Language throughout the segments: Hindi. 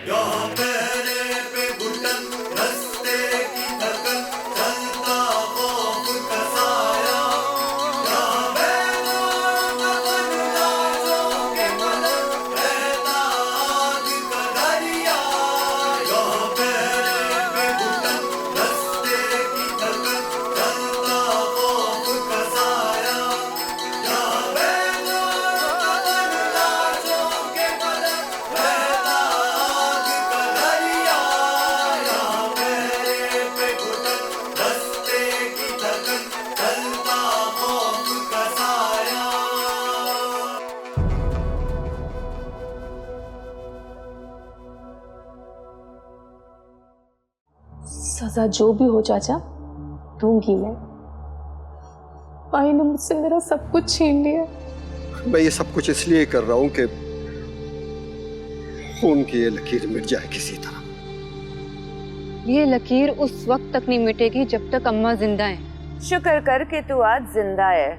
यहाँ पैरे पे घुटन, रस्ते की थकन, चलता खौफ का साया। यहाँ बैलों का मन, लाशों के पलक, बहता आग का दरिया। यहाँ पैरे पे घुटन, रस्ते की थकन, चलता खौफ का साया। यहाँ बैलों का मन, लाशों के पलक, बहता आग का दरिया। यहाँ पैरे पे घुटन, रस्ते की थकन, चलता खौफ का साया। सजा जो भी हो चाचा, दूंगी मैं। भाई ने मुझसे मेरा सब कुछ छीन लिया। मैं ये सब कुछ इसलिए कर रहा हूं कि खून की ये लकीर मिट जाए किसी तरह। ये लकीर उस वक्त तक नहीं मिटेगी जब तक अम्मा जिंदा है। शुक्र कर कि तू आज जिंदा है।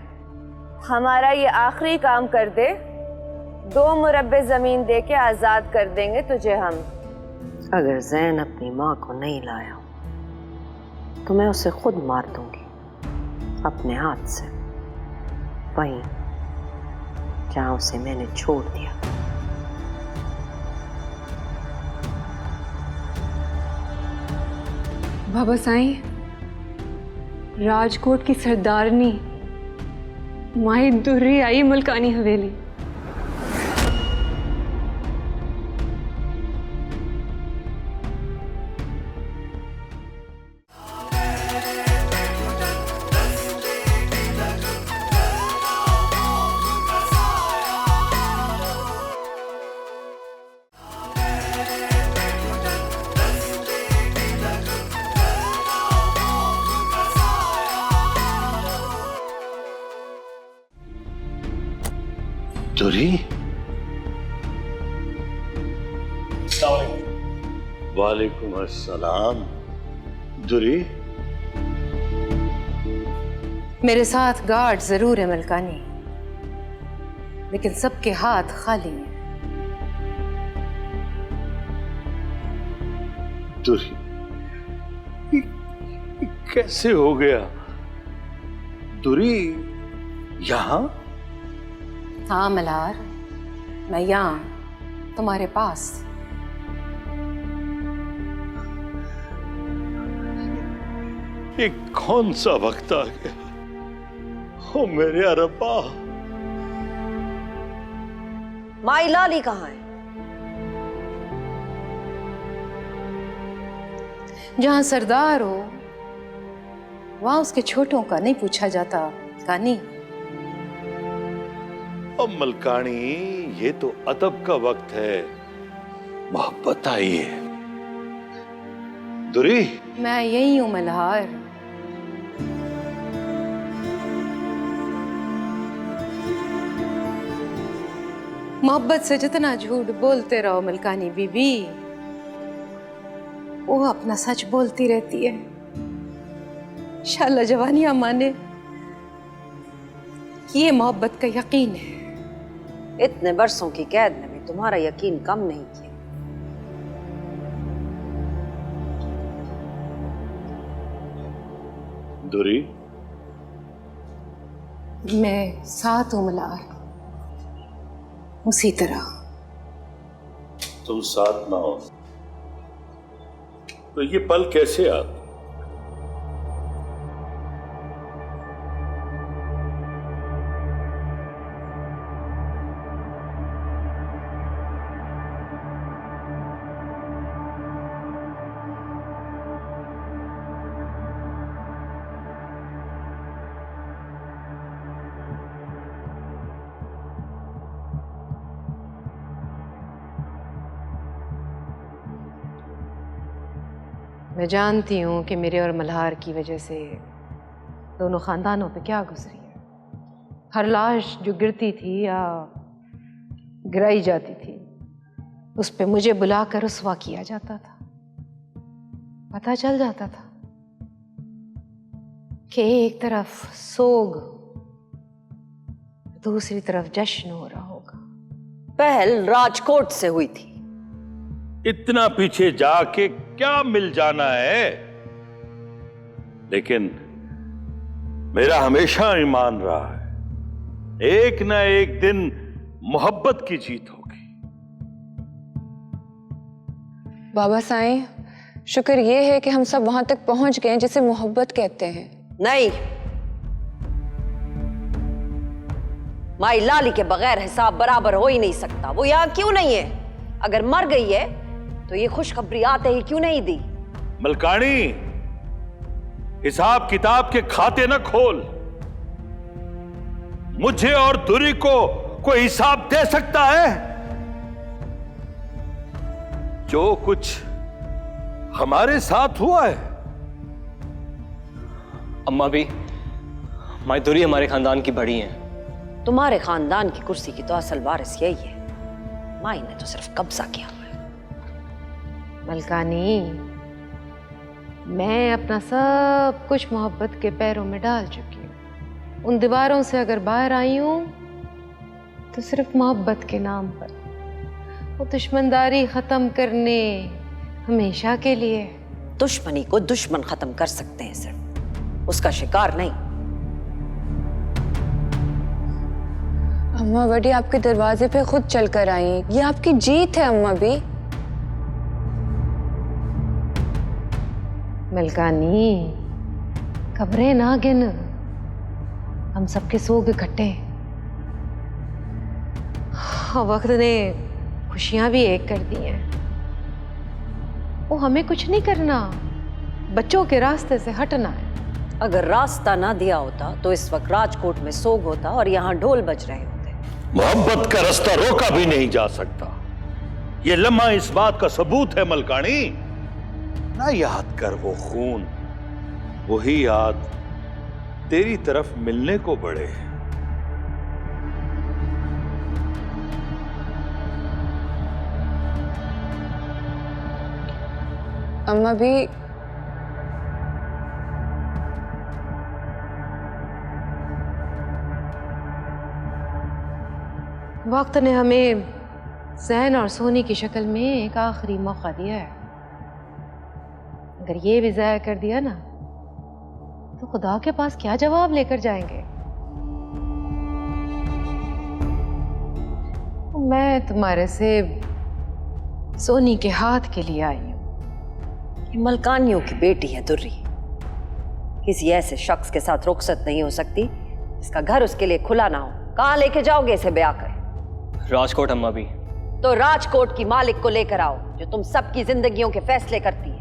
हमारा ये आखिरी काम कर दे, 2 मुरब्बे जमीन दे के आजाद कर देंगे तुझे हम। अगर जैन अपनी माँ को नहीं लाया तो मैं उसे खुद मार दूंगी अपने हाथ से, वहीं जहां उसे मैंने छोड़ दिया। बाबा साईं, राजकोट की सरदारनी माही दुर्री आई मलकानी हवेली। दुर्री, वालेकुम अस्सलाम। दुर्री, मेरे साथ गार्ड जरूर है मलकानी, लेकिन सबके हाथ खाली हैं। दुर्री, कैसे हो गया? दुर्री, यहाँ? हाँ मल्हार, मैं यहाँ तुम्हारे पास। ये कौन सा वक्त आ गया? ओ मेरे अरब्बा। माई लाली कहाँ है? जहां सरदार हो वहां उसके छोटों का नहीं पूछा जाता कानी। अब मलकानी, ये तो अदब का वक्त है, मोहब्बत आई है। दुर्री, मैं यही हूं मल्हार। मोहब्बत से जितना झूठ बोलते रहो मलकानी बीबी, वो अपना सच बोलती रहती है। शाला जवानियां माने कि ये मोहब्बत का यकीन है। इतने बरसों की कैद में भी तुम्हारा यकीन कम नहीं किया। दुर्री, मैं साथ हूं मल्हार, उसी तरह। तुम साथ ना हो तो ये पल कैसे आते? मैं जानती हूँ कि मेरे और मल्हार की वजह से दोनों खानदानों पे क्या गुजरी है। हर लाश जो गिरती थी या गिराई जाती थी, उस पे मुझे बुलाकर रुस्वा किया जाता था। पता चल जाता था कि एक तरफ सोग, दूसरी तरफ जश्न हो रहा होगा। पहल राजकोट से हुई थी, इतना पीछे जाके क्या मिल जाना है, लेकिन मेरा हमेशा ईमान रहा है एक ना एक दिन मोहब्बत की जीत होगी। बाबा साईं, शुक्र ये है कि हम सब वहां तक पहुंच गए जिसे मोहब्बत कहते हैं। नहीं, माई लाली के बगैर हिसाब बराबर हो ही नहीं सकता। वो यहां क्यों नहीं है? अगर मर गई है तो ये खुशखबरी आते ही क्यों नहीं दी? मलकानी, हिसाब किताब के खाते न खोल। मुझे और दुरी को कोई हिसाब दे सकता है? जो कुछ हमारे साथ हुआ है। अम्मा भी, माई दुरी हमारे खानदान की बड़ी हैं। तुम्हारे खानदान की कुर्सी की तो असल वारिस यही है। माई ने तो सिर्फ कब्जा किया हुआ है। मलकानी, मैं अपना सब कुछ मोहब्बत के पैरों में डाल चुकी हूँ। उन दीवारों से अगर बाहर आई हूँ तो सिर्फ मोहब्बत के नाम पर। वो दुश्मनदारी खत्म करने, हमेशा के लिए। दुश्मनी को दुश्मन खत्म कर सकते हैं, सिर्फ उसका शिकार नहीं। अम्मा बड़ी आपके दरवाजे पे खुद चल कर आई हैं। ये आपकी जीत है अम्मा भी। मलकानी, खबरें ना गिन, हम सबके सोग इकट्ठे। वक्त ने खुशियां भी एक कर दी हैं। वो हमें कुछ नहीं करना, बच्चों के रास्ते से हटना है। अगर रास्ता ना दिया होता तो इस वक्त राजकोट में सोग होता और यहाँ ढोल बज रहे होते। मोहब्बत का रास्ता रोका भी नहीं जा सकता। ये लम्हा इस बात का सबूत है मलकानी। ना याद कर वो खून, वही याद तेरी तरफ मिलने को बढ़े। अम्मा भी, वक्त ने हमें ज़ैन और सोनी की शक्ल में एक आखिरी मौका दिया है। अगर ये भी ज़ाया कर दिया ना तो खुदा के पास क्या जवाब लेकर जाएंगे। मैं तुम्हारे से सोनी के हाथ के लिए आई हूँ। ये मलकानियों की बेटी है दुर्री। किसी ऐसे शख्स के साथ रुखसत नहीं हो सकती इसका घर उसके लिए खुला ना हो। कहाँ लेके जाओगे इसे ब्याह कर? राजकोट अम्मा भी। तो राजकोट की मालिक को लेकर आओ जो तुम सबकी जिंदगियों के फैसले करती है।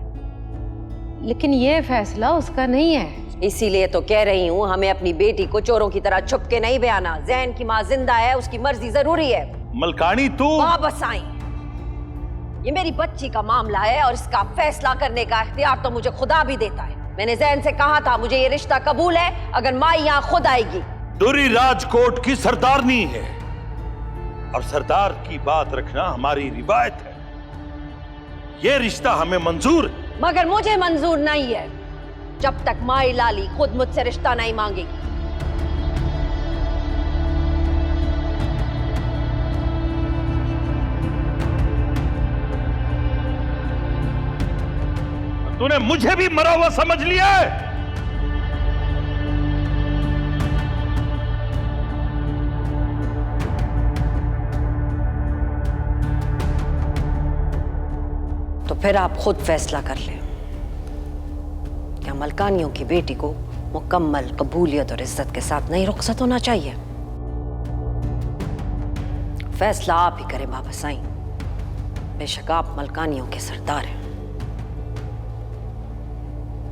लेकिन ये फैसला उसका नहीं है। इसीलिए तो कह रही हूँ, हमें अपनी बेटी को चोरों की तरह छुप के नहीं बयाना। ज़ैन की माँ जिंदा है, उसकी मर्जी जरूरी है। मलकानी तू वापस आई। ये मेरी बच्ची का मामला है और इसका फैसला करने का इख्तियार तो मुझे खुदा भी देता है। मैंने ज़ैन से कहा था मुझे ये रिश्ता कबूल है अगर माँ यहाँ खुद आएगी। दुरी राजकोट की सरदारनी है और सरदार की बात रखना हमारी रिवायत है। ये रिश्ता हमें मंजूर है। मगर मुझे मंजूर नहीं है जब तक माई लाली खुद मुझसे रिश्ता नहीं मांगेगी। तूने मुझे भी मरा हुआ समझ लिया है? तो फिर आप खुद फैसला कर लें। क्या मलकानियों की बेटी को मुकम्मल कबूलियत और इज्जत के साथ नहीं रुखसत होना चाहिए? फैसला आप ही करें बाबा साईं। बेशक आप मलकानियों के सरदार हैं।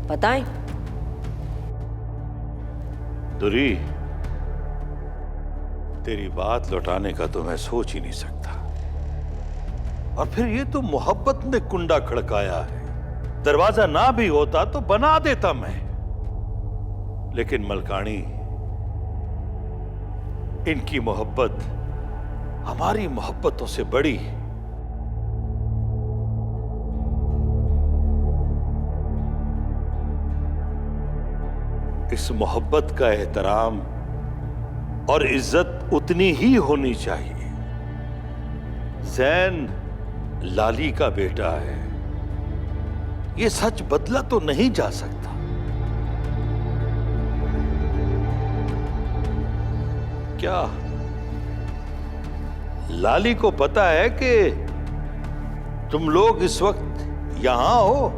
बताएं। दुरी, तेरी बात लौटाने का तो मैं सोच ही नहीं सकता। और फिर ये तो मोहब्बत ने कुंडा खड़काया है। दरवाजा ना भी होता तो बना देता मैं। लेकिन मलकानी, इनकी मोहब्बत हमारी मोहब्बतों से बड़ी। इस मोहब्बत का एहतराम और इज्जत उतनी ही होनी चाहिए। ज़ैन लाली का बेटा है, ये सच बदला तो नहीं जा सकता। क्या लाली को पता है कि तुम लोग इस वक्त यहां हो?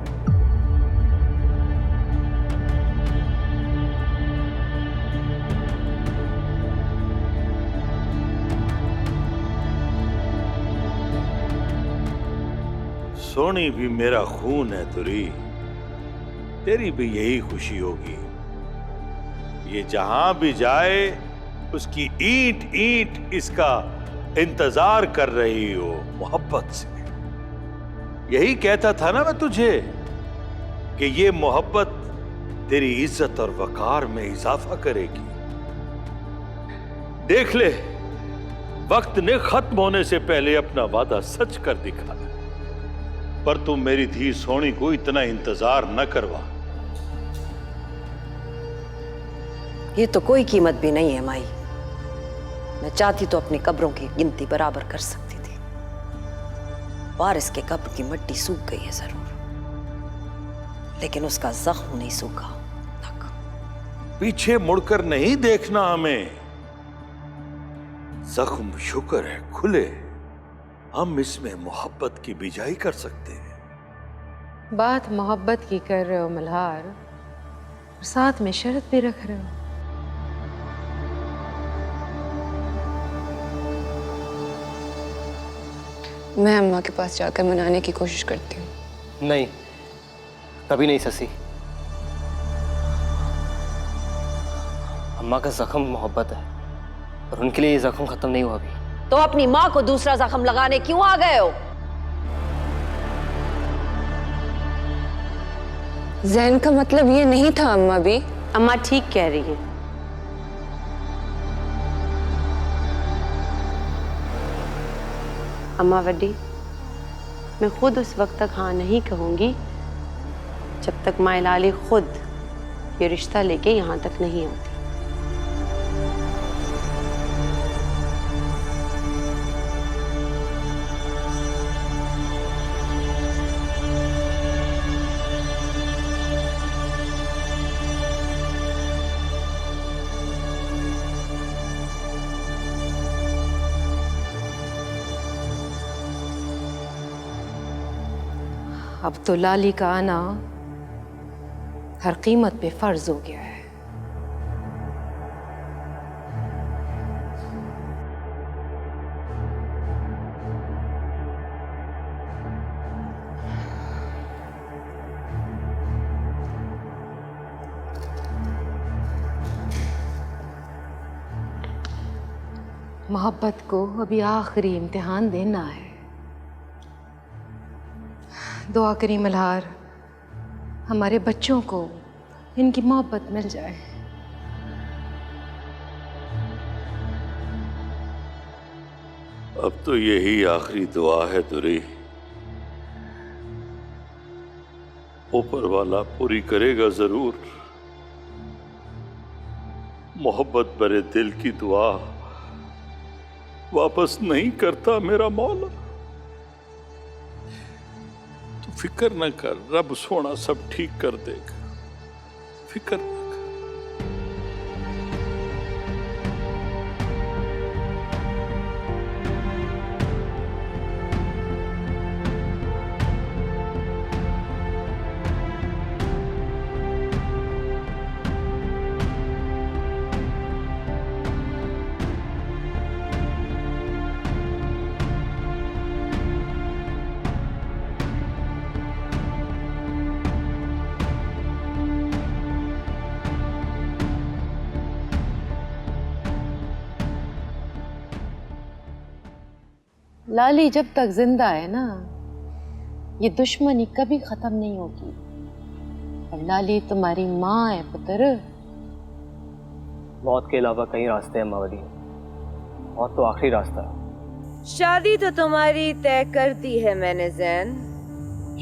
सोनी भी मेरा खून है तुरी, तेरी भी यही खुशी होगी। ये जहां भी जाए उसकी ईंट ईंट इसका इंतजार कर रही हो मोहब्बत से। यही कहता था ना मैं तुझे कि ये मोहब्बत तेरी इज्जत और वकार में इजाफा करेगी। देख ले, वक्त ने खत्म होने से पहले अपना वादा सच कर दिखाया। पर तुम मेरी धी सोनी को इतना इंतजार न करवा। ये तो कोई कीमत भी नहीं है माई। मैं चाहती तो अपनी कब्रों की गिनती बराबर कर सकती थी। वारिस के कब्र की मिट्टी सूख गई है जरूर, लेकिन उसका जख्म नहीं सूखा तक। पीछे मुड़कर नहीं देखना हमें। जख्म शुक्र है खुले, हम इसमें मोहब्बत की बिजाई कर सकते हैं। बात मोहब्बत की कर रहे हो मल्हार, और साथ में शर्त भी रख रहे हो। मैं अम्मा के पास जाकर मनाने की कोशिश करती हूँ। नहीं, कभी नहीं ससी। अम्मा का जख्म मोहब्बत है और उनके लिए ये जख्म खत्म नहीं हुआ अभी। तो अपनी माँ को दूसरा जख्म लगाने क्यों आ गए हो? जैन का मतलब ये नहीं था अम्मा भी। अम्मा ठीक कह रही है। अम्मा वड्डी, मैं खुद उस वक्त तक हाँ नहीं कहूंगी जब तक माँ लाली खुद ये रिश्ता लेके यहाँ तक नहीं आती। अब तो लाली का आना हर कीमत पे फर्ज हो गया है। मोहब्बत को अभी आखिरी इम्तिहान देना है। दुआ करी मल्हार, हमारे बच्चों को इनकी मोहब्बत मिल जाए। अब तो यही आखिरी दुआ है तुरी। ऊपर वाला पूरी करेगा जरूर। मोहब्बत भरे दिल की दुआ वापस नहीं करता मेरा मौला। तू फिक्र न कर, रब सोना सब ठीक कर देगा। फिक्र न कर। लाली जब तक जिंदा है ना, ये दुश्मनी कभी खत्म नहीं होगी। और लाली तुम्हारी माँ है पुत्र। मौत के अलावा कई रास्ते हैं मावली, मौत तो आखिरी रास्ता है। शादी तो तुम्हारी तय कर दी है मैंने जैन।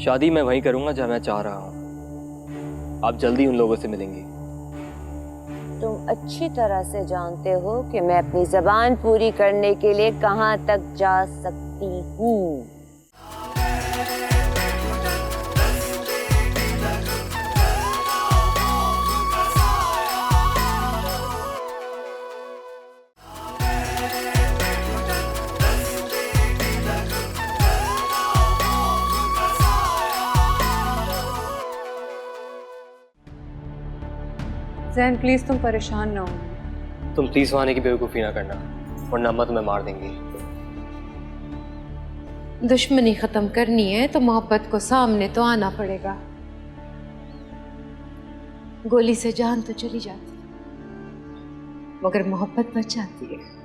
शादी मैं वहीं करूंगा जहां मैं चाह रहा हूं। आप जल्दी उन लोगों से मिलेंगी। तुम अच्छी तरह से जानते हो कि मैं अपनी जबान पूरी करने के लिए कहाँ तक जा सकती हूँ। जैन प्लीज तुम परेशान ना हो। तुम प्लीज वहां आने की बेवकूफ़ी ना करना, वरना अम्मा तुम्हें मार देंगी। दुश्मनी खत्म करनी है तो मोहब्बत को सामने तो आना पड़ेगा। गोली से जान तो चली जाती है, मगर मोहब्बत बच जाती है।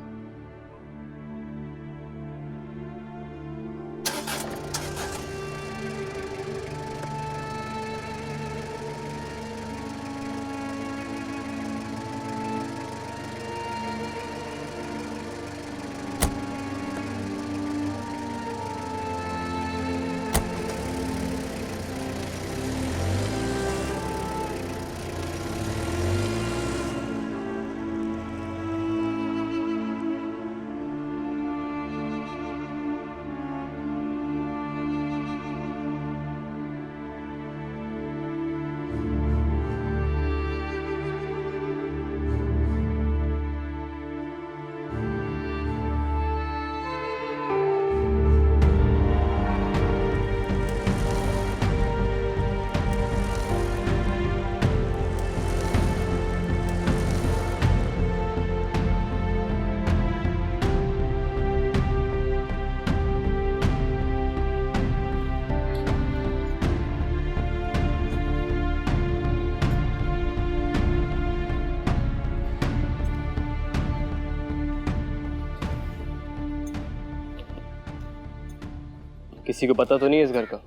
किसी को पता तो नहीं है इस घर का?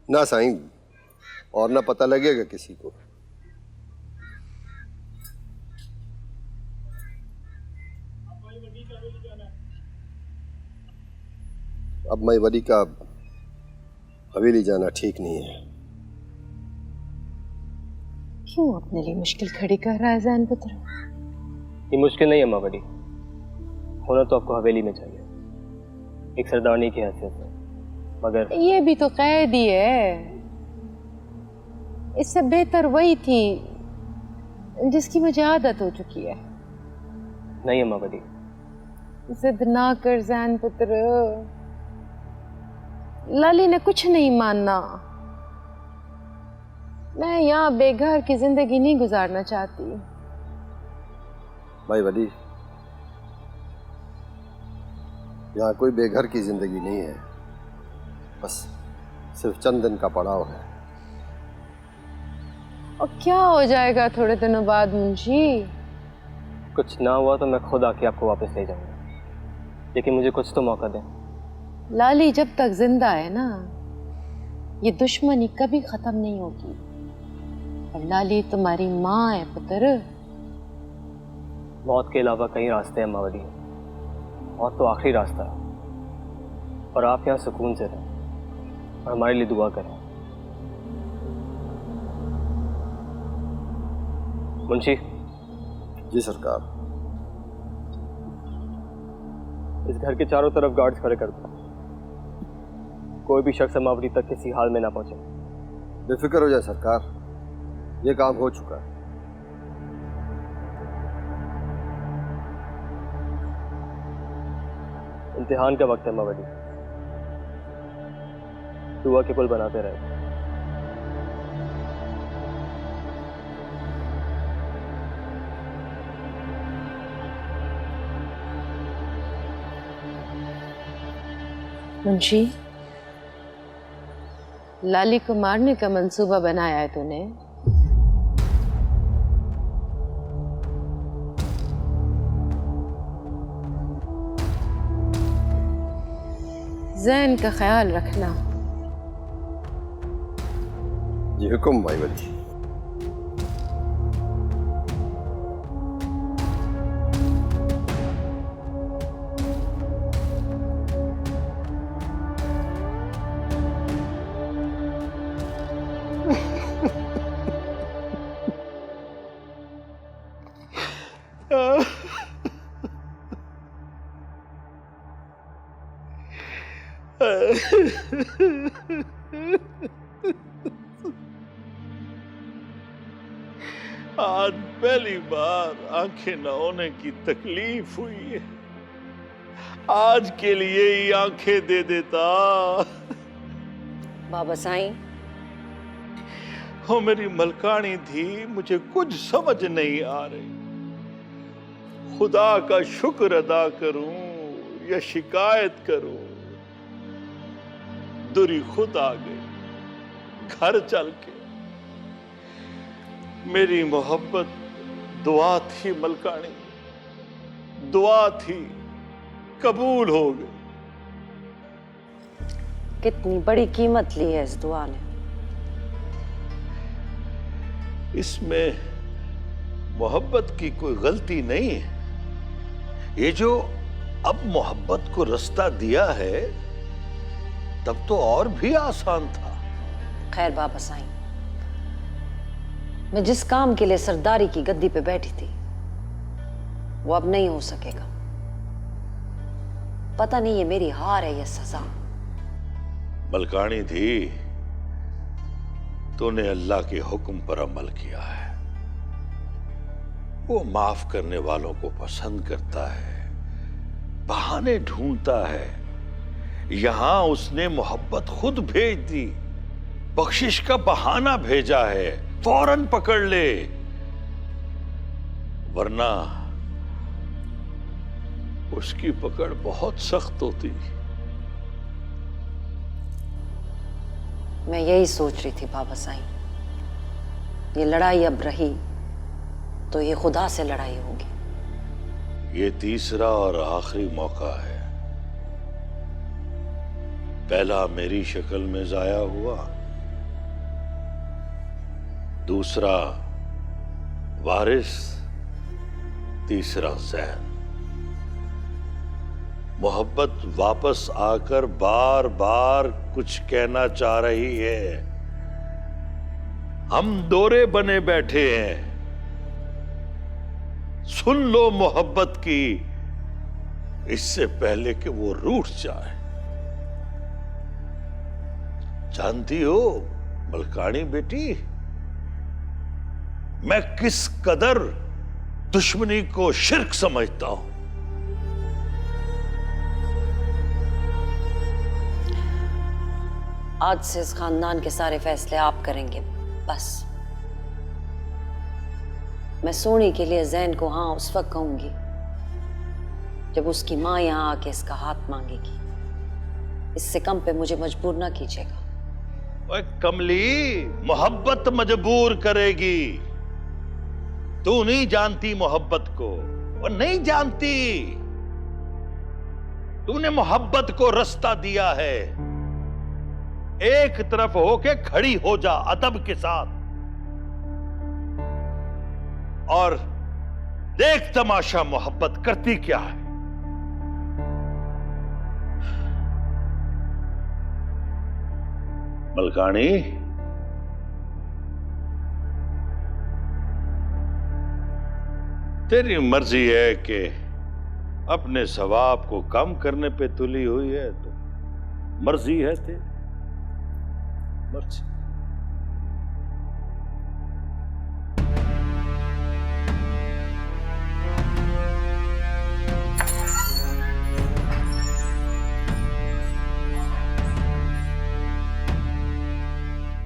ना साईं, और ना पता लगेगा किसी को। अब मैं वली का हवेली जाना ठीक नहीं है। क्यों अपने लिए मुश्किल खड़ी कर रहा है जैन पुत्र? ये मुश्किल नहीं है अम्मा बड़ी, होना तो आपको हवेली में चाहिए, एक सरदारनी की हैसियत से, मगर ये भी तो कैदी है। इससे बेहतर वही थी जिसकी मुझे आदत हो चुकी है। नहीं अम्मा बड़ी। जिद ना कर जैन पुत्र, लाली ने कुछ नहीं मानना। मैं यहाँ बेघर की जिंदगी नहीं गुजारना चाहती। भाई वली, यहाँ कोई बेघर की जिंदगी नहीं है, बस सिर्फ चंद दिन का पड़ाव है। और क्या हो जाएगा थोड़े दिनों बाद मुंशी? कुछ ना हुआ तो मैं खुद आके आपको वापस ले जाऊंगा, लेकिन मुझे कुछ तो मौका दें। लाली जब तक जिंदा है ना, ये दुश्मनी कभी खत्म नहीं होगी। और लाली तुम्हारी माँ है पुत्र। मौत के अलावा कई रास्ते हैं अम्मा बड़ी, मौत तो आखिरी रास्ता है। और आप यहाँ सुकून से रहें और हमारे लिए दुआ करें। मुंशी जी सरकार। इस घर के चारों तरफ गार्ड्स खड़े कर दो, कोई भी शख्स अमावरी तक किसी हाल में ना पहुंचे। बेफिक्र हो जाए सरकार, ये काम हो चुका है। इम्तिहान का वक्त है अमावरी, दुआ के पुल बनाते रहे। मुंशी, लाली को मारने का मंसूबा बनाया है तूने? जैन का ख्याल रखना। जी हुक्म भाई वली। आज पहली बार आंखें न होने की तकलीफ हुई है। आज के लिए ही आंखें दे देता। बाबा साईं, हो मेरी मलकानी थी, मुझे कुछ समझ नहीं आ रही। खुदा का शुक्र अदा करूं या शिकायत करूं। दुरी खुद आ गई घर चल के। मेरी मोहब्बत दुआ थी मलकानी, दुआ थी, कबूल हो गई। कितनी बड़ी कीमत ली है इस दुआ ने। इसमें मोहब्बत की कोई गलती नहीं है। ये जो अब मोहब्बत को रास्ता दिया है, तब तो और भी आसान था। खैर बाबा साईं, मैं जिस काम के लिए सरदारी की गद्दी पे बैठी थी वो अब नहीं हो सकेगा। पता नहीं ये मेरी हार है या सजा। मलकानी थी, तूने अल्लाह के हुक्म पर अमल किया है। वो माफ करने वालों को पसंद करता है, बहाने ढूंढता है। यहां उसने मोहब्बत खुद भेज दी, बख्शिश का बहाना भेजा है, फौरन पकड़ ले, वरना उसकी पकड़ बहुत सख्त होती। मैं यही सोच रही थी बाबा साईं, ये लड़ाई अब रही तो ये खुदा से लड़ाई होगी। ये तीसरा और आखिरी मौका है। पहला मेरी शक्ल में जाया हुआ, दूसरा वारिस, तीसरा ज़ैन। मोहब्बत वापस आकर बार बार कुछ कहना चाह रही है। हम दोरे बने बैठे हैं, सुन लो मोहब्बत की, इससे पहले कि वो रूठ जाए। जानती हो मलकानी बेटी, मैं किस कदर दुश्मनी को शिर्क समझता हूं। आज से इस खानदान के सारे फैसले आप करेंगे बस। मैं सोने के लिए ज़ैन को हाँ उस वक्त कहूंगी जब उसकी माँ यहाँ आके इसका हाथ मांगेगी। इससे कम पे मुझे मजबूर ना कीजिएगा। ओए कमली, मोहब्बत मजबूर करेगी। तू नहीं जानती मोहब्बत को, वो नहीं जानती। तूने मोहब्बत को रास्ता दिया है। एक तरफ होके खड़ी हो जा अदब के साथ, और देख तमाशा मोहब्बत करती क्या है। मलकानी, तेरी मर्जी है कि अपने सवाब को कम करने पे तुली हुई है तो मर्जी है तेरी, मर्जी।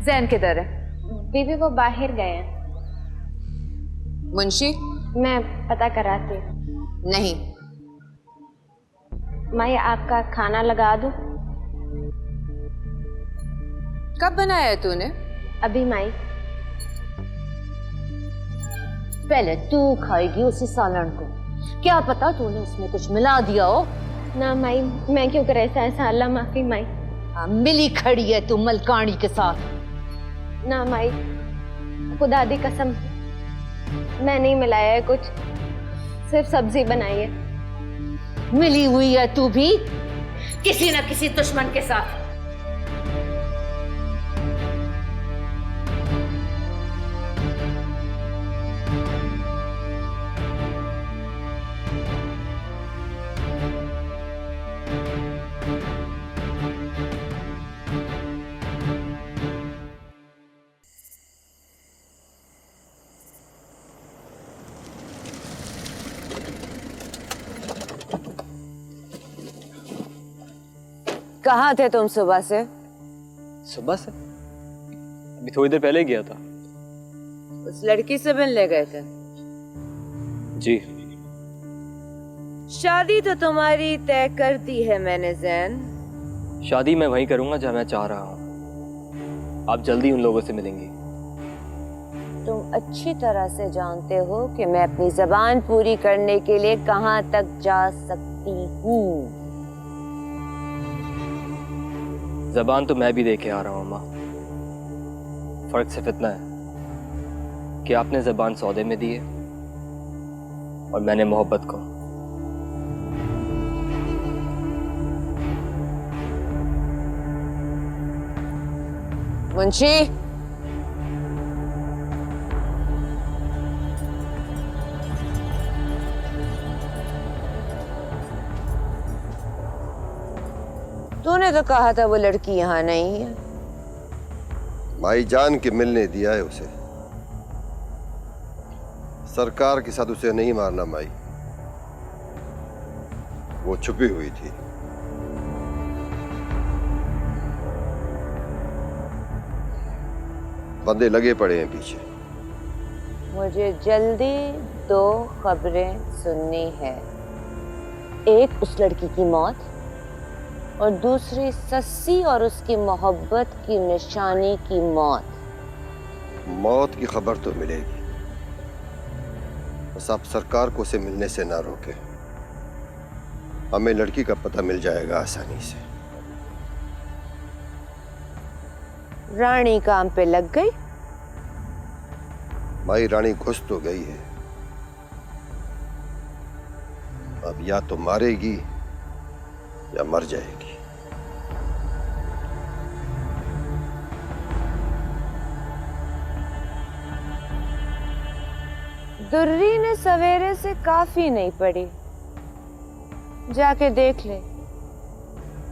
जैन किधर है? बीबी वो बाहर गए हैं। मुंशी? मैं पता कराती हूँ। नहीं। मैं आपका खाना लगा दूं? कब बनाया है तूने? अभी माई। पहले तू खाएगी उसी सालन को, क्या पता तूने उसमें कुछ मिला दिया हो। ना माई, मैं क्यों करे ऐसा? अल्लाह माफी माई। मिली खड़ी है तू मलकानी के साथ। ना माई, खुदा दी कसम, मैं नहीं मिलाया है कुछ, सिर्फ सब्जी बनाई है। मिली हुई है तू भी किसी न किसी दुश्मन के साथ। कहाँ थे तुम सुबह से? सुबह से अभी थोड़ी देर पहले ही गया था। उस लड़की से मिलने गए थे? जी। शादी तो तुम्हारी तय कर दी है मैंने जैन। शादी मैं वहीं करूंगा जहां मैं चाह रहा हूं। आप जल्दी उन लोगों से मिलेंगी। तुम अच्छी तरह से जानते हो कि मैं अपनी जबान पूरी करने के लिए कहां तक जा सकती हूँ। जबान तो मैं भी देके आ रहा हूं अम्मा। फर्क सिर्फ इतना है कि आपने जबान सौदे में दी है और मैंने मोहब्बत को। मुंशी, तूने तो कहा था वो लड़की यहाँ नहीं है। माई जान के मिलने दिया है उसे। सरकार के साथ उसे नहीं मारना माई, वो छुपी हुई थी। बंदे लगे पड़े हैं पीछे। मुझे जल्दी 2 खबरें सुननी है। एक उस लड़की की मौत और दूसरी सस्सी और उसकी मोहब्बत की निशानी की मौत। मौत की खबर तो मिलेगी, बस आप सरकार को उसे मिलने से ना रोके। हमें लड़की का पता मिल जाएगा आसानी से। रानी काम पे लग गई? माई रानी घुस तो गई है, अब या तो मारेगी या मर जाएगी। दुर्री ने सवेरे से काफी नहीं पड़ी। जाके देख ले,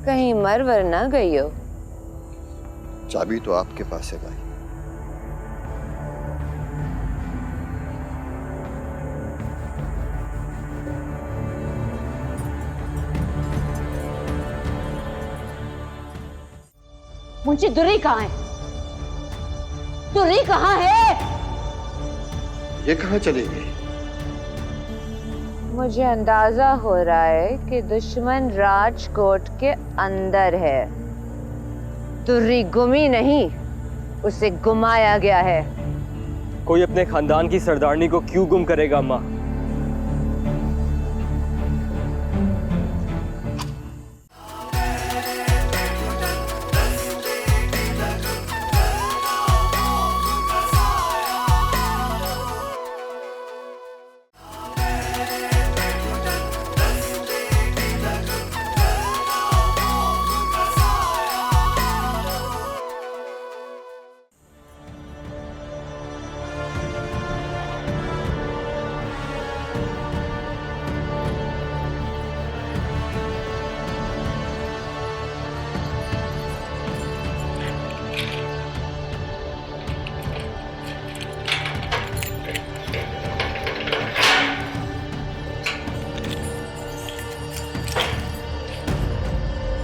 कहीं मर वर ना गई हो। चाबी तो आपके पास है भाई। मुंशी, दुर्री कहाँ है? दुर्री कहाँ है? ये कहाँ चली गई? मुझे अंदाजा हो रहा है कि दुश्मन राजकोट के अंदर है। दुर्री गुमी नहीं, उसे गुमाया गया है। कोई अपने खानदान की सरदारनी को क्यों गुम करेगा अम्मा?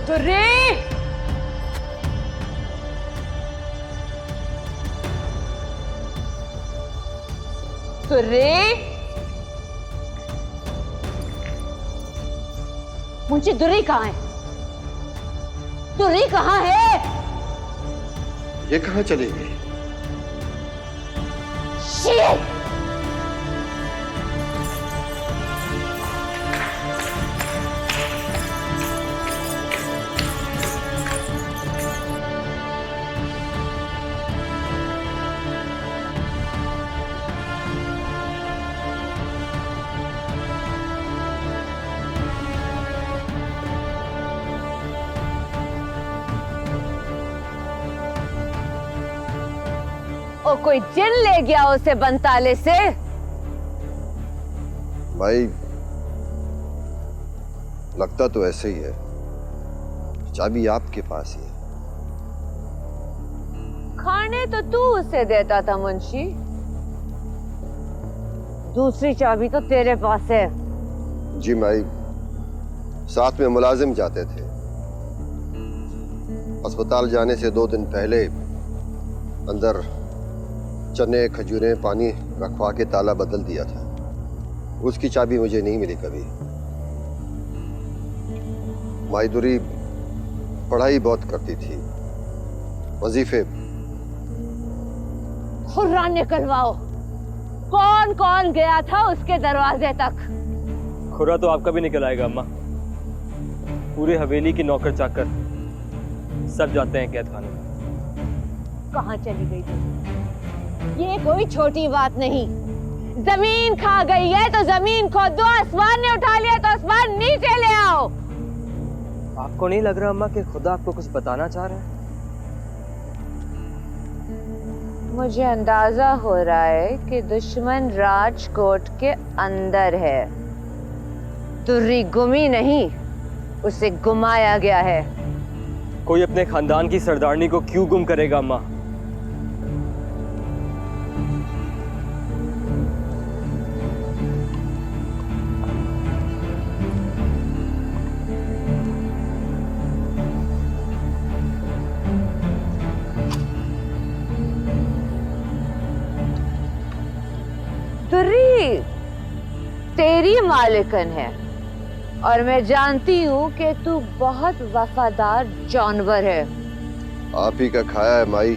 दुर्री! दुर्री! मुंशी, दुर्री कहाँ है? दुर्री कहाँ है? ये कहाँ चली गई? Shit! ओ, कोई जिन ले गया उसे बनताले से? भाई लगता तो ऐसे ही है। चाबी आपके पास ही है। खाने तो तू उसे देता था मुंशी, दूसरी चाबी तो तेरे पास है। जी माई, साथ में मुलाजिम जाते थे। अस्पताल जाने से 2 दिन पहले अंदर चने खजूरें पानी रखवा के ताला बदल दिया था। उसकी चाबी मुझे नहीं मिली कभी। माईदुरी पढ़ाई बहुत करती थी, वजीफे। खुर्रा निकलवाओ, कौन कौन गया था उसके दरवाजे तक? खुरा तो आपका भी निकल आएगा अम्मा। पूरे हवेली की नौकर चाकर सब जाते हैं कैद खाने में। कहाँ चली गई थी? ये कोई छोटी बात नहीं। जमीन खा गई है तो जमीन खोदो, आसमान ने उठा लिया तो आसमान नीचे ले आओ। आपको नहीं लग रहा अम्मा कि खुदा आपको कुछ बताना चाह रहा है? मुझे अंदाजा हो रहा है कि दुश्मन राजकोट के अंदर है। दुर्री गुमी नहीं, उसे गुमाया गया है। कोई अपने खानदान की सरदारनी को क्यों गुम करेगा अम्मा? दुर्री तेरी मालिकन है और मैं जानती हूँ कि तू बहुत वफादार जानवर है। आप ही का खाया है माई,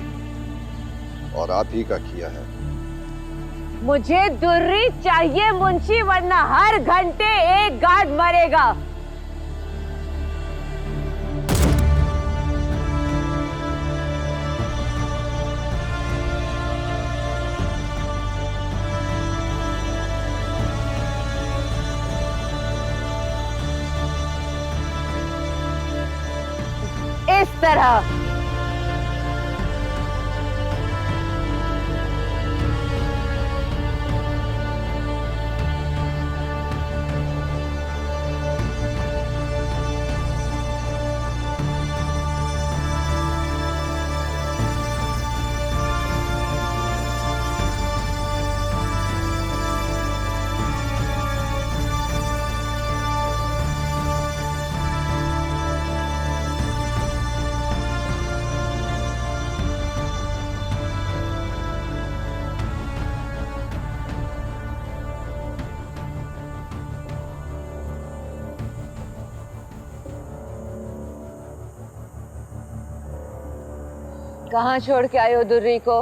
और आप ही का किया है। मुझे दुर्री चाहिए मुंशी, वरना हर घंटे एक गार्ड मरेगा। इस तरह कहाँ छोड़ के आए हो दुर्री को?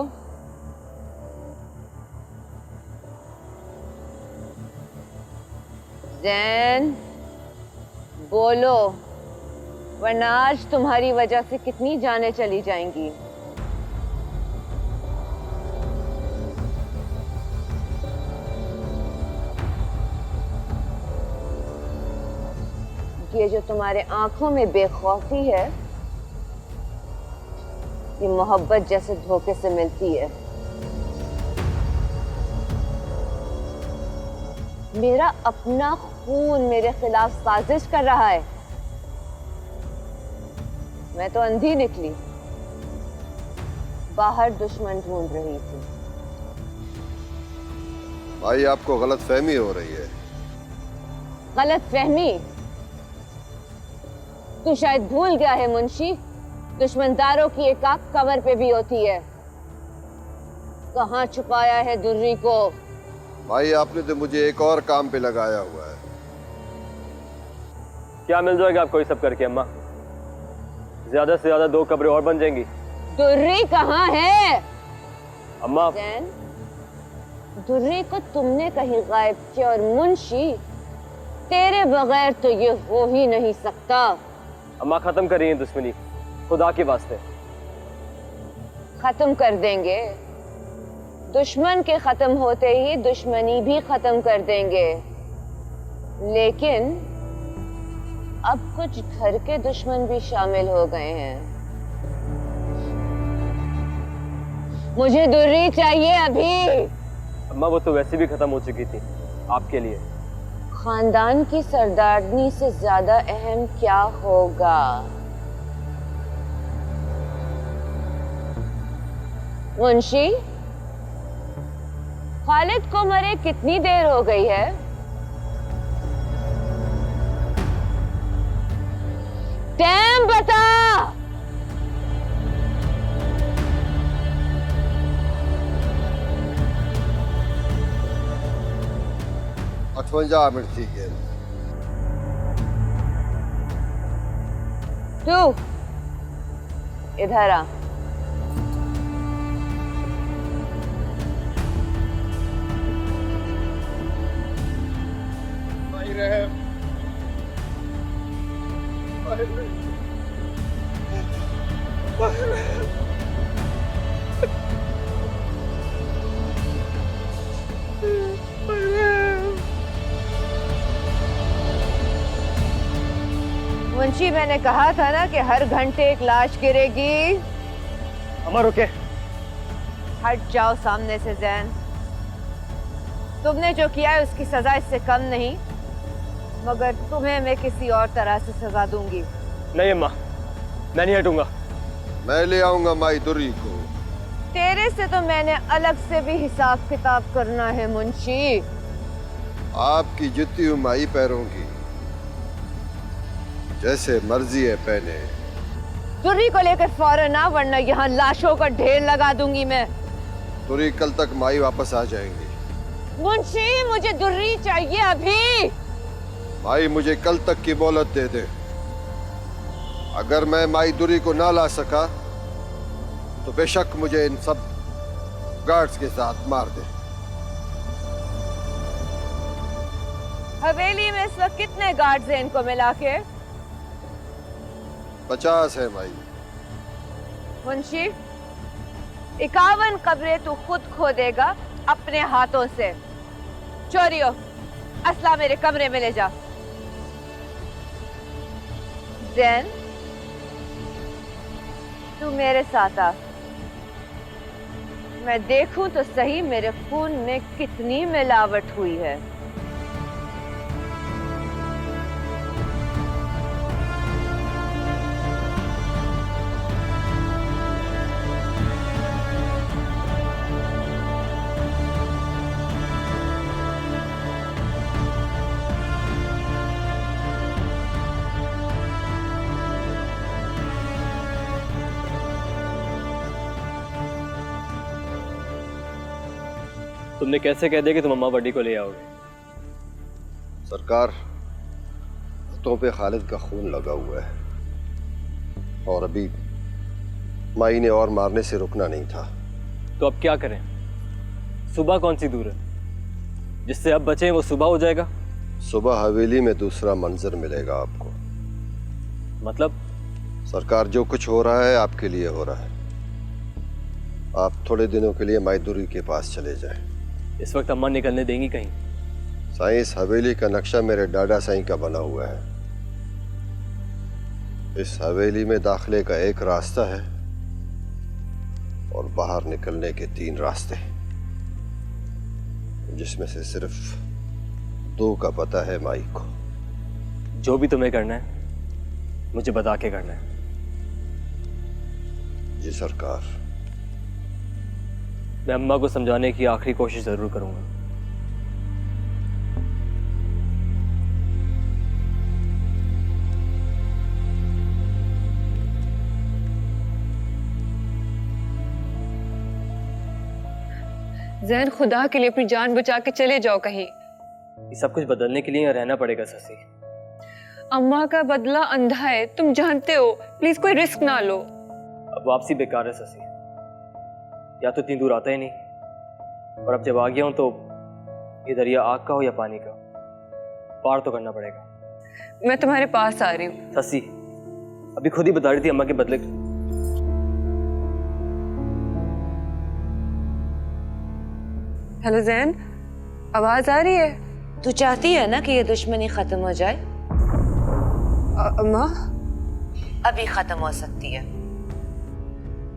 जैन बोलो, वरना आज तुम्हारी वजह से कितनी जानें चली जाएंगी। ये जो तुम्हारे आंखों में बेखौफी है, ये मोहब्बत जैसे धोखे से मिलती है। मेरा अपना खून मेरे खिलाफ साजिश कर रहा है। मैं तो अंधी निकली, बाहर दुश्मन ढूंढ रही थी। भाई आपको गलत फहमी हो रही है। गलत फहमी? तू शायद भूल गया है मुंशी, दुश्मनदारों की एक आंख कमर पे भी होती है। कहाँ छुपाया है दुर्री को? भाई आपने तो मुझे एक और काम पे लगाया हुआ है। क्या मिल जाएगा आपको ये सब करके अम्मा? ज्यादा से ज्यादा 2 कब्रें और बन जाएंगी। दुर्री कहाँ है? अम्मा जैन, दुर्री को तुमने कहीं गायब किया और मुंशी, तेरे बगैर तो ये हो ही नहीं सकता। अम्मा खत्म कर रही है दुश्मनी, खुदा के वास्ते। खत्म कर देंगे। दुश्मन के खत्म होते ही दुश्मनी भी खत्म कर देंगे। लेकिन अब कुछ घर के दुश्मन भी शामिल हो गए हैं। मुझे दुर्री चाहिए अभी। अम्मा वो तो वैसे भी खत्म हो चुकी थी आपके लिए। खानदान की सरदारनी से ज्यादा अहम क्या होगा? मुंशी, खालिद को मरे कितनी देर हो गई है? टाइम बता। 58 मिनट थी गेंद। तू इधर आ। मुंशी, मैंने कहा था ना कि हर घंटे एक लाश गिरेगी। अम्मा रुके। हट जाओ सामने से जैन। तुमने जो किया है उसकी सजा इससे कम नहीं, मगर तुम्हें मैं किसी और तरह से सजा दूंगी। नहीं अम्मा, मैं नहीं हटूंगा। मैं ले आऊंगा माई दुर्री को। तेरे से तो मैंने अलग से भी हिसाब किताब करना है मुंशी। आपकी जुती हूँ माई पैरों की, जैसे मर्जी है पहने। दुर्री को लेकर फौरन आ, वरना यहाँ लाशों का ढेर लगा दूंगी मैं। दुर्री कल तक माई वापस आ जाएंगी। मुंशी, मुझे दुर्री चाहिए अभी। माई मुझे कल तक की मोहलत दे दे। अगर मैं माई दुर्री को ना ला सका तो बेशक मुझे इन सब गार्ड्स के साथ मार दे। हवेली में इस वक्त कितने गार्ड्स हैं इनको मिला के? 50 है माई। मुंशी, 51 कब्रें तू खुद खोदेगा अपने हाथों से। चोरियो, असला मेरे कमरे में ले जा। जैन, तू मेरे साथ आ। मैं देखूं तो सही मेरे खून में कितनी मिलावट हुई है। तुमने कैसे कह दिया कि तुम अम्मा बड्डी को ले आओगे? सरकार, हाथों पे खालिद का खून लगा हुआ है और अभी माई ने और मारने से रुकना नहीं था। तो अब क्या करें? सुबह कौन सी दूर है? जिससे अब बचे वो सुबह हो जाएगा। सुबह हवेली में दूसरा मंजर मिलेगा आपको। मतलब? सरकार, जो कुछ हो रहा है आपके लिए हो रहा है। आप थोड़े दिनों के लिए माई दुर्री के पास चले जाएं। इस वक्त अम्मा निकलने देंगी कहीं? साईं, इस हवेली का नक्शा मेरे डाडा साईं का बना हुआ है। इस हवेली में दाखिले का एक रास्ता है और बाहर निकलने के 3 रास्ते, जिसमें से सिर्फ 2 का पता है माई को। जो भी तुम्हें करना है मुझे बता के करना है। जी सरकार। मैं अम्मा को समझाने की आखिरी कोशिश जरूर करूंगा। जैन, खुदा के लिए अपनी जान बचा के चले जाओ कहीं। ये सब कुछ बदलने के लिए यहाँ रहना पड़ेगा ससी। अम्मा का बदला अंधा है, तुम जानते हो। प्लीज कोई रिस्क ना लो। अब वापसी बेकार है ससी। या तो इतनी दूर आता ही नहीं, और अब जब आ गया हूं तो ये दरिया आग का हो या पानी का, पार तो करना पड़ेगा। मैं तुम्हारे पास आ रही हूँ। ससी, अभी खुद ही बता रही थी अम्मा के बदले। हेलो जैन, आवाज आ रही है? तू चाहती है ना कि ये दुश्मनी खत्म हो जाए? अम्मा? अभी खत्म हो सकती है।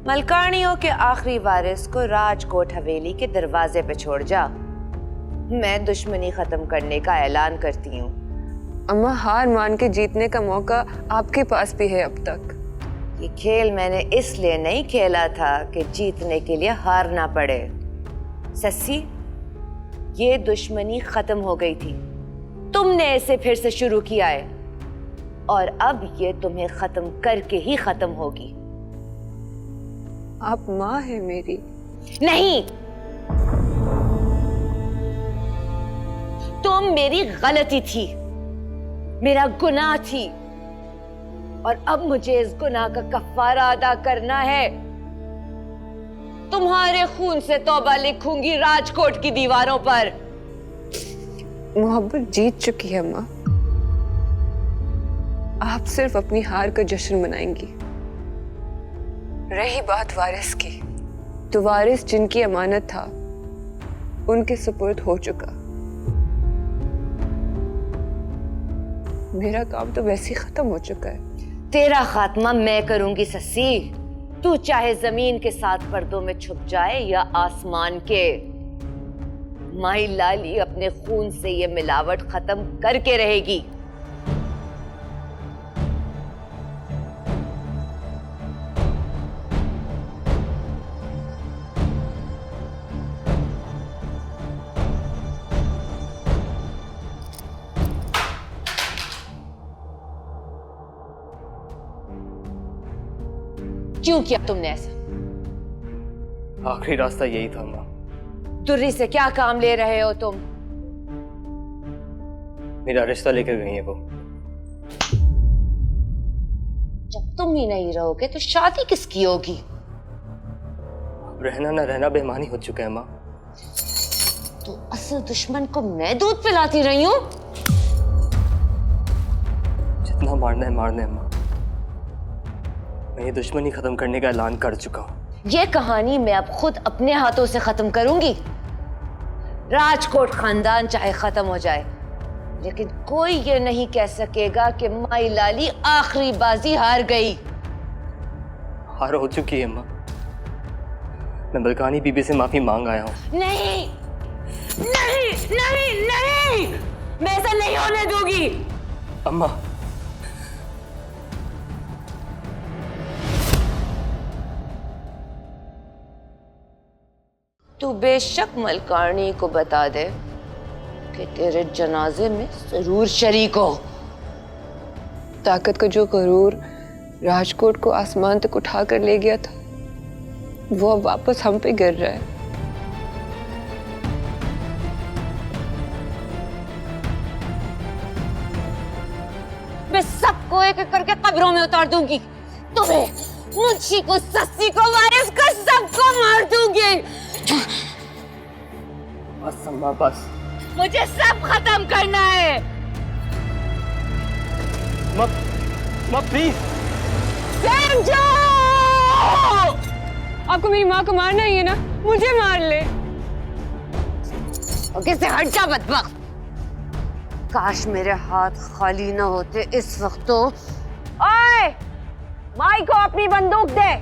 मलकानियों के आखिरी वारिस को राजकोट हवेली के दरवाजे पे छोड़ जा। मैं दुश्मनी खत्म करने का ऐलान करती हूँ। अम्मा, हार मान के जीतने का मौका आपके पास भी है अब तक। ये खेल मैंने इसलिए नहीं खेला था कि जीतने के लिए हारना पड़े। सस्सी, ये दुश्मनी खत्म हो गई थी, तुमने इसे फिर से शुरू किया है और अब ये तुम्हें खत्म करके ही खत्म होगी। आप माँ है मेरी। नहीं, तुम मेरी गलती थी, मेरा गुनाह थी, और अब मुझे इस गुनाह का कफारा अदा करना है। तुम्हारे खून से तौबा लिखूंगी राजकोट की दीवारों पर। मोहब्बत जीत चुकी है माँ। आप सिर्फ अपनी हार का जश्न मनाएंगी। रही बात वारिस की, तो वारिस जिनकी अमानत था उनके सुपुर्द हो चुका। मेरा काम तो वैसे ही खत्म हो चुका है। तेरा खात्मा मैं करूंगी सस्सी। तू चाहे जमीन के साथ पर्दों में छुप जाए या आसमान के, माई लाली अपने खून से ये मिलावट खत्म करके रहेगी। क्यों किया तुमने ऐसा? आखिरी रास्ता यही था माँ। दुर्री से क्या काम ले रहे हो तुम? मेरा रिश्ता लेकर गई है वो। जब तुम ही नहीं रहोगे तो शादी किसकी होगी? रहना ना रहना बेईमानी हो चुका है माँ। तो असल दुश्मन को मैं दूध पिलाती रही हूँ। जितना मारना है मारना है माँ। मैं ये दुश्मनी खत्म करने का ऐलान कर चुका हूँ। ये कहानी मैं अब खुद अपने हाथों से खत्म करूंगी। राजकोट खानदान चाहे खत्म हो जाए, लेकिन कोई ये नहीं कह सकेगा कि माई लाली आखिरी बाजी हार गई। हार हो चुकी है माँ। मैं मलकानी बीबी से माफी मांग आया हूँ। नहीं नहीं नहीं नहीं, मैं ऐसा नहीं होने दूंगी। अम्मा, तू बेशक मलकानी को बता दे कि तेरे जनाजे में जरूर शरीक हो। ताकत का जो गरूर राजकोट को आसमान तक उठा कर ले गया था, वो अब वापस हम पे गिर रहा है। मैं सबको एक एक करके कब्रों में उतार दूंगी। तुम्हें, मुझी को, सस्सी को, वारिस को, सबको मार दूंगी। बस अम्मा बस। मुझे सब खत्म करना है। माँ प्लीज। समझो, आपको मेरी माँ को मारना ही है ना, मुझे मार ले। ओके से हट जा बदबख्त। काश मेरे हाथ खाली न होते इस वक्त तो। ओए, माई को अपनी बंदूक दे।